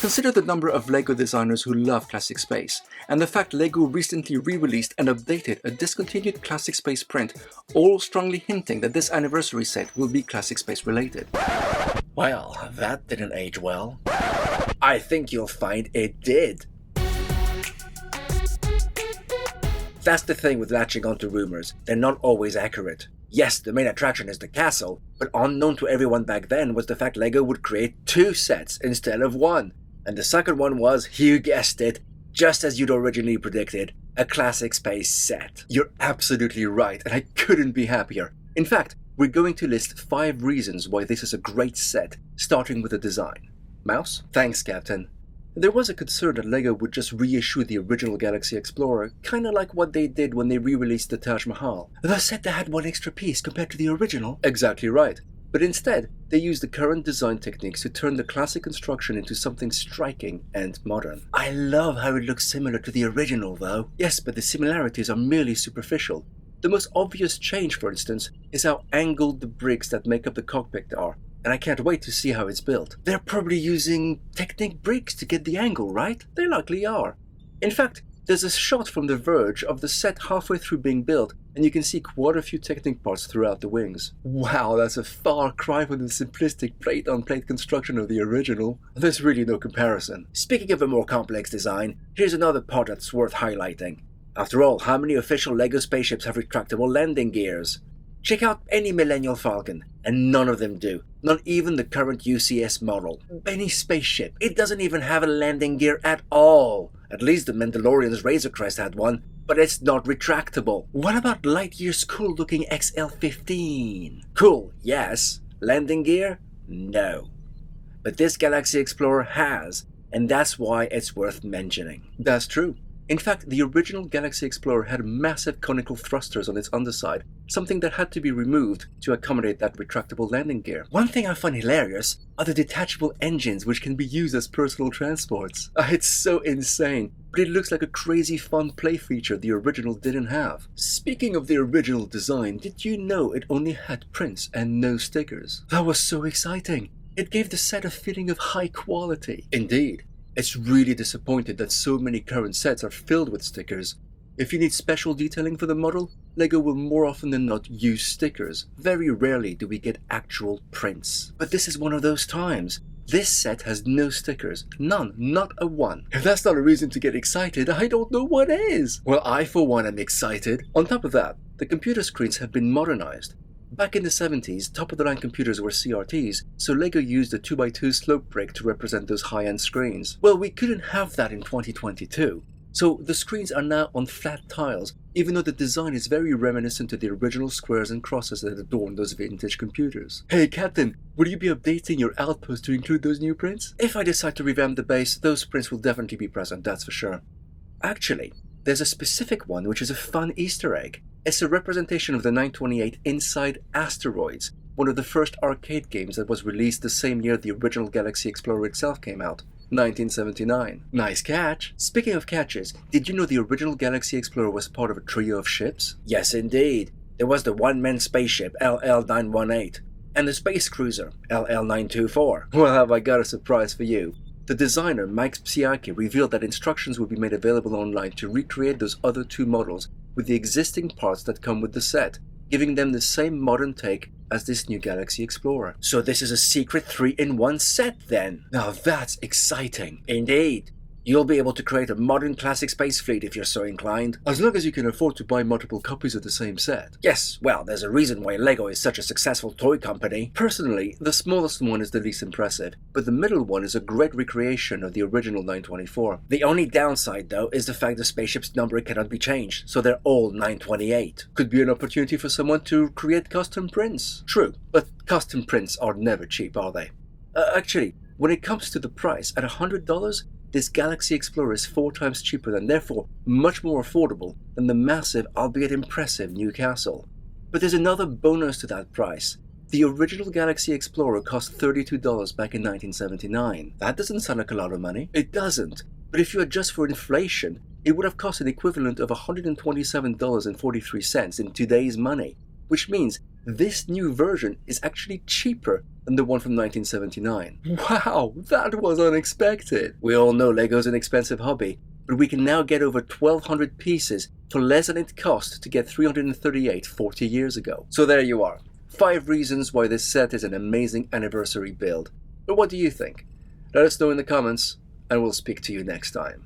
Consider the number of LEGO designers who love classic space, and the fact LEGO recently re-released and updated a discontinued classic space print, all strongly hinting that this anniversary set will be classic space related. Well, that didn't age well. I think you'll find it did. That's the thing with latching onto rumors, they're not always accurate. Yes, the main attraction is the castle, but unknown to everyone back then was the fact LEGO would create 2 sets instead of 1. And the second one was, you guessed it, just as you'd originally predicted, a classic space set. You're absolutely right, and I couldn't be happier. In fact, we're going to list 5 reasons why this is a great set, starting with the design. Mouse? Thanks, Captain. There was a concern that LEGO would just reissue the original Galaxy Explorer, kinda like what they did when they re-released the Taj Mahal. The set that had 1 extra piece compared to the original? Exactly right. But instead, they used the current design techniques to turn the classic construction into something striking and modern. I love how it looks similar to the original, though. Yes, but the similarities are merely superficial. The most obvious change, for instance, is how angled the bricks that make up the cockpit are, and I can't wait to see how it's built. They're probably using Technic bricks to get the angle, right? They likely are. In fact, there's a shot from the Verge of the set halfway through being built, and you can see quite a few Technic parts throughout the wings. Wow, that's a far cry from the simplistic plate-on-plate construction of the original. There's really no comparison. Speaking of a more complex design, here's another part that's worth highlighting. After all, how many official LEGO spaceships have retractable landing gears? Check out any Millennial Falcon, and none of them do. Not even the current UCS model. Any spaceship. It doesn't even have a landing gear at all. At least the Mandalorian's Razor Crest had one, but it's not retractable. What about Lightyear's cool-looking XL-15? Cool, yes. Landing gear? No. But this Galaxy Explorer has, and that's why it's worth mentioning. That's true. In fact, the original Galaxy Explorer had massive conical thrusters on its underside, something that had to be removed to accommodate that retractable landing gear. One thing I find hilarious are the detachable engines which can be used as personal transports. It's so insane, but it looks like a crazy fun play feature the original didn't have. Speaking of the original design, did you know it only had prints and no stickers? That was so exciting. It gave the set a feeling of high quality. Indeed. It's really disappointed that so many current sets are filled with stickers. If you need special detailing for the model, LEGO will more often than not use stickers. Very rarely do we get actual prints. But this is one of those times. This set has no stickers. None. Not a one. If that's not a reason to get excited, I don't know what is. Well, I for one am excited. On top of that, the computer screens have been modernized. Back in the 70s, top-of-the-line computers were CRTs, so LEGO used a 2x2 slope brick to represent those high-end screens. Well, we couldn't have that in 2022. So the screens are now on flat tiles, even though the design is very reminiscent to the original squares and crosses that adorn those vintage computers. Hey Captain, will you be updating your Outpost to include those new prints? If I decide to revamp the base, those prints will definitely be present, that's for sure. Actually, there's a specific one which is a fun Easter egg. It's a representation of the 928 inside Asteroids, one of the first arcade games that was released the same year the original Galaxy Explorer itself came out, 1979. Nice catch! Speaking of catches, did you know the original Galaxy Explorer was part of a trio of ships? Yes, indeed. There was the one-man spaceship, LL-918, and the space cruiser, LL-924. Well, have I got a surprise for you. The designer, Mike Psiaki, revealed that instructions will be made available online to recreate those other 2 models with the existing parts that come with the set, giving them the same modern take as this new Galaxy Explorer. So this is a secret 3-in-1 set then? Now that's exciting. Indeed. You'll be able to create a modern classic space fleet if you're so inclined. As long as you can afford to buy multiple copies of the same set. Yes, well, there's a reason why LEGO is such a successful toy company. Personally, the smallest one is the least impressive, but the middle one is a great recreation of the original 924. The only downside, though, is the fact the spaceship's number cannot be changed, so they're all 928. Could be an opportunity for someone to create custom prints. True, but custom prints are never cheap, are they? Actually, when it comes to the price, at $100, this Galaxy Explorer is 4 times cheaper and therefore much more affordable than the massive, albeit impressive, Newcastle. But there's another bonus to that price. The original Galaxy Explorer cost $32 back in 1979. That doesn't sound like a lot of money. It doesn't. But if you adjust for inflation, it would have cost an equivalent of $127.43 in today's money, which means this new version is actually cheaper than the one from 1979. Wow, that was unexpected! We all know Lego's an expensive hobby, but we can now get over 1,200 pieces for less than it cost to get 338 40 years ago. So there you are. 5 reasons why this set is an amazing anniversary build. But what do you think? Let us know in the comments, and we'll speak to you next time.